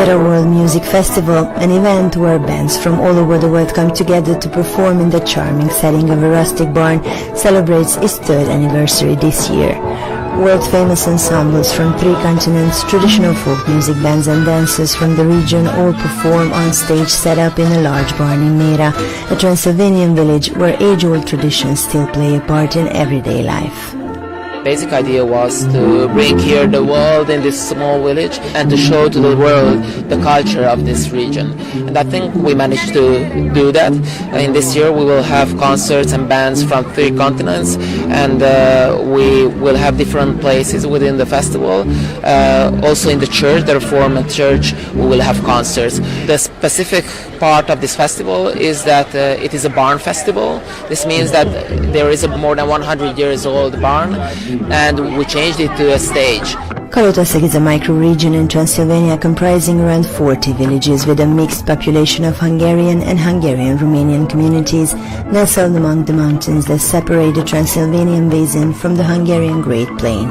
Mera World Music Festival, an event where bands from all over the world come together to perform in the charming setting of a rustic barn, celebrates its third anniversary this year. World-famous ensembles from 3 continents, traditional folk music bands and dancers from the region all perform on stage set up in a large barn in Mera, a Transylvanian village where age-old traditions still play a part in everyday life. Basic idea was to bring here the world in this small village and to show to the world the culture of this region. And I think we managed to do that. In this year we will have concerts and bands from 3 continents, and we will have different places within the festival. Also in the church, the Reformed Church, we will have concerts. The specific part of this festival is that it is a barn festival. This means that there is a more than 100 years old barn, and we changed it to a stage. Kalotaszeg is a micro-region in Transylvania comprising around 40 villages with a mixed population of Hungarian and Hungarian-Romanian communities nestled among the mountains that separate the Transylvanian basin from the Hungarian Great Plain.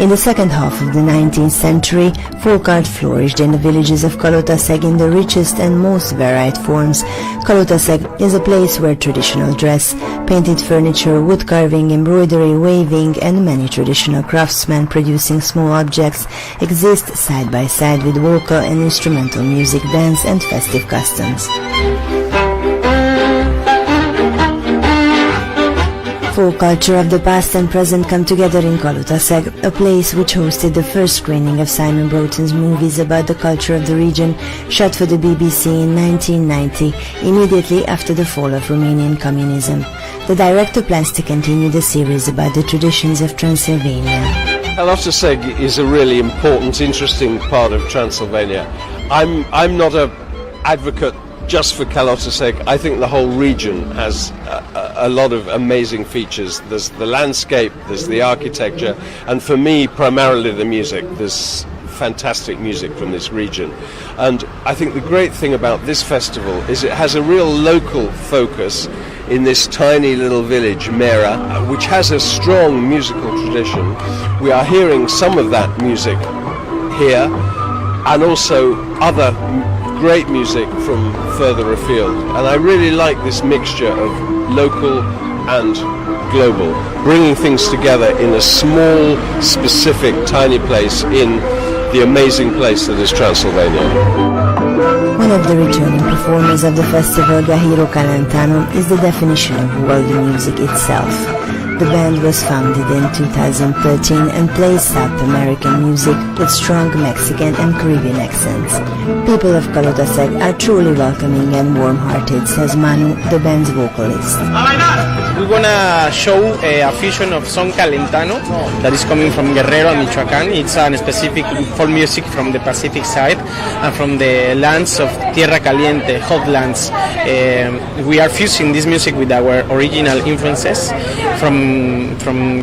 In the second half of the 19th century, folk art flourished in the villages of Kalotaszeg in the richest and most varied forms. Kalotaszeg is a place where traditional dress, painted furniture, wood carving, embroidery, weaving, and many traditional craftsmen producing small objects exist side by side with vocal and instrumental music, dance, and festive customs. Folk culture of the past and present come together in Kalotaszeg, a place which hosted the first screening of Simon Broughton's movies about the culture of the region, shot for the BBC in 1990, immediately after the fall of Romanian communism. The director plans to continue the series about the traditions of Transylvania. Kalotaszeg is a really important, interesting part of Transylvania. I'm not an advocate just for Kalotaszeg. I think the whole region has a lot of amazing features. There's the landscape, there's the architecture, and for me, primarily the music. There's fantastic music from this region. And I think the great thing about this festival is it has a real local focus in this tiny little village, Mera, which has a strong musical tradition. We are hearing some of that music here, and also other great music from further afield. And I really like this mixture of local and global, bringing things together in a small, specific, tiny place in the amazing place that is Transylvania. One of the returning performers of the festival, Gahiro Calentano, is the definition of world music itself. The band was founded in 2013 and plays South American music with strong Mexican and Caribbean accents. People of Kalotaszeg are truly welcoming and warm-hearted, says Manu, the band's vocalist. We're gonna show a fusion of song Calentano that is coming from Guerrero and Michoacán. It's a specific folk music from the Pacific side and from the lands of Tierra Caliente, hot lands. We are fusing this music with our original influences from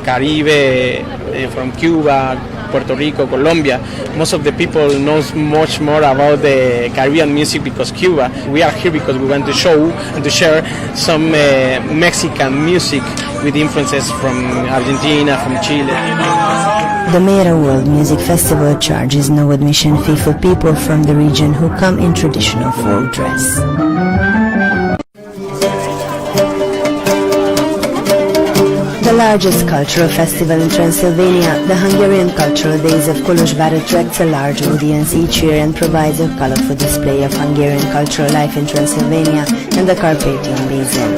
Caribe, from Cuba, Puerto Rico, Colombia. Most of the people knows much more about the Caribbean music because Cuba. We are here because we want to show and to share some Mexican music with influences from Argentina, from Chile. The Mera World Music Festival charges no admission fee for people from the region who come in traditional folk dress. The largest cultural festival in Transylvania, the Hungarian Cultural Days of Kolozsvár attracts a large audience each year and provides a colorful display of Hungarian cultural life in Transylvania and the Carpathian Basin.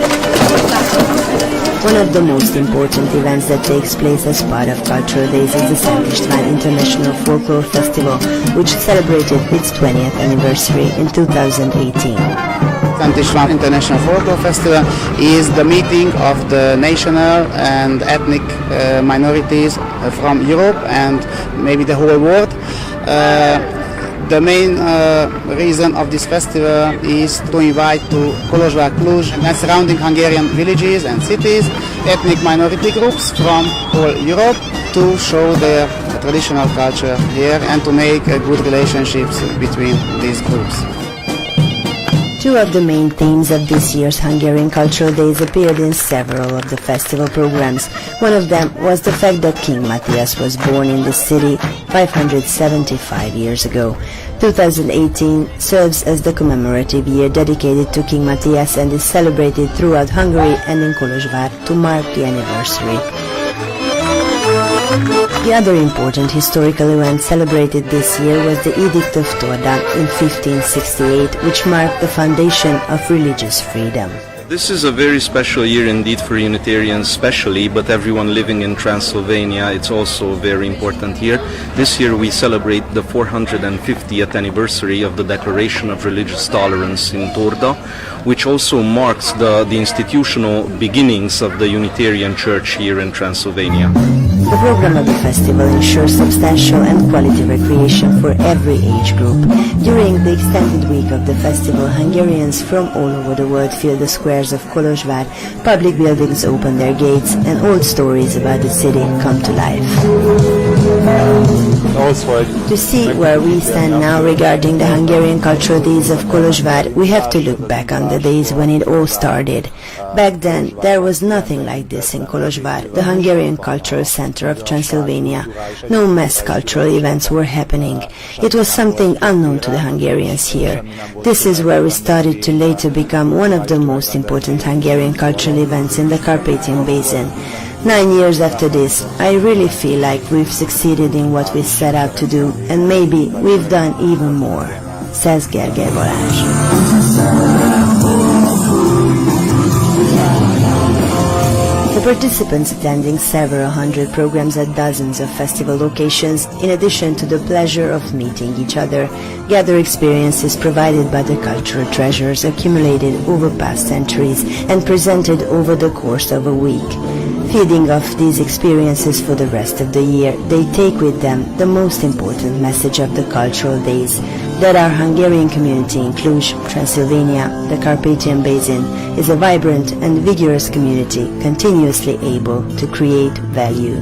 One of the most important events that takes place as part of Cultural Days is the Szent István International Folklore Festival, which celebrated its 20th anniversary in 2018. Szent István International Folklore Festival is the meeting of the national and ethnic minorities from Europe and maybe the whole world. The main reason of this festival is to invite to Kolozsvár, Cluj and surrounding Hungarian villages and cities, ethnic minority groups from all Europe to show their traditional culture here and to make good relationships between these groups. Two of the main themes of this year's Hungarian Cultural Days appeared in several of the festival programs. One of them was the fact that King Matthias was born in the city 575 years ago. 2018 serves as the commemorative year dedicated to King Matthias and is celebrated throughout Hungary and in Kolozsvár to mark the anniversary. The other important historical event celebrated this year was the Edict of Torda in 1568, which marked the foundation of religious freedom. This is a very special year indeed for Unitarians especially, but everyone living in Transylvania, it's also a very important year. This year we celebrate the 450th anniversary of the Declaration of Religious Tolerance in Torda, which also marks the institutional beginnings of the Unitarian Church here in Transylvania. The program of the festival ensures substantial and quality recreation for every age group. During the extended week of the festival, Hungarians from all over the world fill the squares of Kolozsvár, public buildings open their gates, and old stories about the city come to life. To see where we stand now regarding the Hungarian Cultural Days of Kolozsvár, we have to look back on the days when it all started. Back then, there was nothing like this in Kolozsvár, the Hungarian Cultural Center of Transylvania. No mass cultural events were happening. It was something unknown to the Hungarians here. This is where we started to later become one of the most important Hungarian cultural events in the Carpathian Basin. 9 years after this, I really feel like we've succeeded in what we set out to do, and maybe we've done even more, says Gergely Balázs. The participants attending several hundred programs at dozens of festival locations, in addition to the pleasure of meeting each other, gather experiences provided by the cultural treasures accumulated over past centuries and presented over the course of a week. Feeding off these experiences for the rest of the year, they take with them the most important message of the cultural days, that our Hungarian community in Cluj, Transylvania, the Carpathian Basin, is a vibrant and vigorous community continuously able to create value.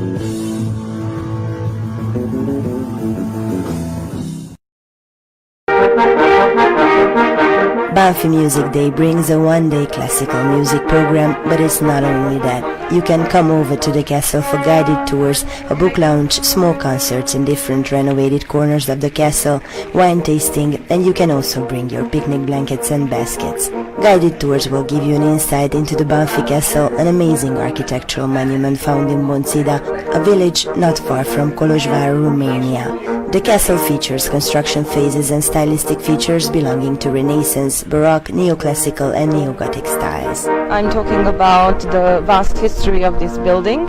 Banfi Music Day brings a one-day classical music program, but it's not only that. You can come over to the castle for guided tours, a book lounge, small concerts in different renovated corners of the castle, wine tasting, and you can also bring your picnic blankets and baskets. Guided tours will give you an insight into the Banfi Castle, an amazing architectural monument found in Boncida, a village not far from Kolozsvár, Romania. The castle features construction phases and stylistic features belonging to Renaissance, Baroque, Neoclassical and Neo-Gothic styles. I'm talking about the vast history of this building.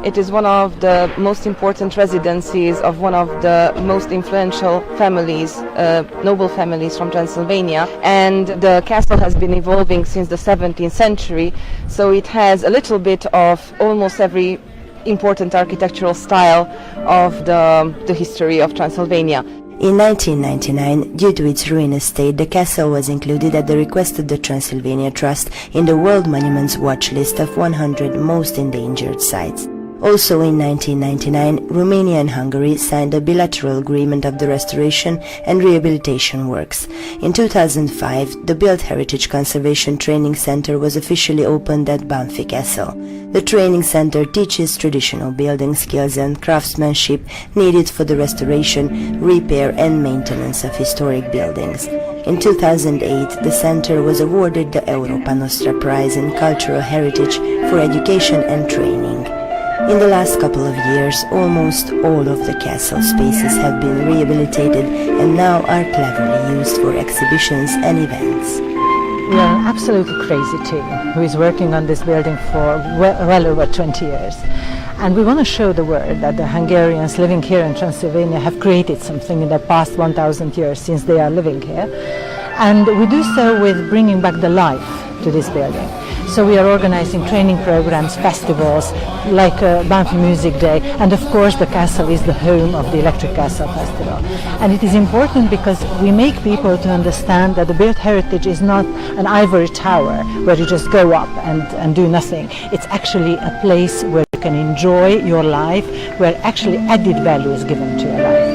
It is one of the most important residencies of one of the most influential families, noble families from Transylvania, and the castle has been evolving since the 17th century, so it has a little bit of almost every important architectural style of the history of Transylvania. In 1999, due to its ruinous state, the castle was included at the request of the Transylvania Trust in the World Monuments Watch list of 100 most endangered sites. Also in 1999, Romania and Hungary signed a bilateral agreement of the restoration and rehabilitation works. In 2005, the Built Heritage Conservation Training Center was officially opened at Banfi Castle. The training center teaches traditional building skills and craftsmanship needed for the restoration, repair and maintenance of historic buildings. In 2008, the center was awarded the Europa Nostra Prize in Cultural Heritage for Education and Training. In the last couple of years, almost all of the castle spaces have been rehabilitated and now are cleverly used for exhibitions and events. We are an absolutely crazy team who is working on this building for well over 20 years. And we want to show the world that the Hungarians living here in Transylvania have created something in the past 1,000 years since they are living here. And we do so with bringing back the life to this building. So we are organizing training programs, festivals, like Banfi Music Day, and of course the castle is the home of the Electric Castle Festival. And it is important because we make people to understand that the built heritage is not an ivory tower where you just go up and do nothing. It's actually a place where you can enjoy your life, where actually added value is given to your life.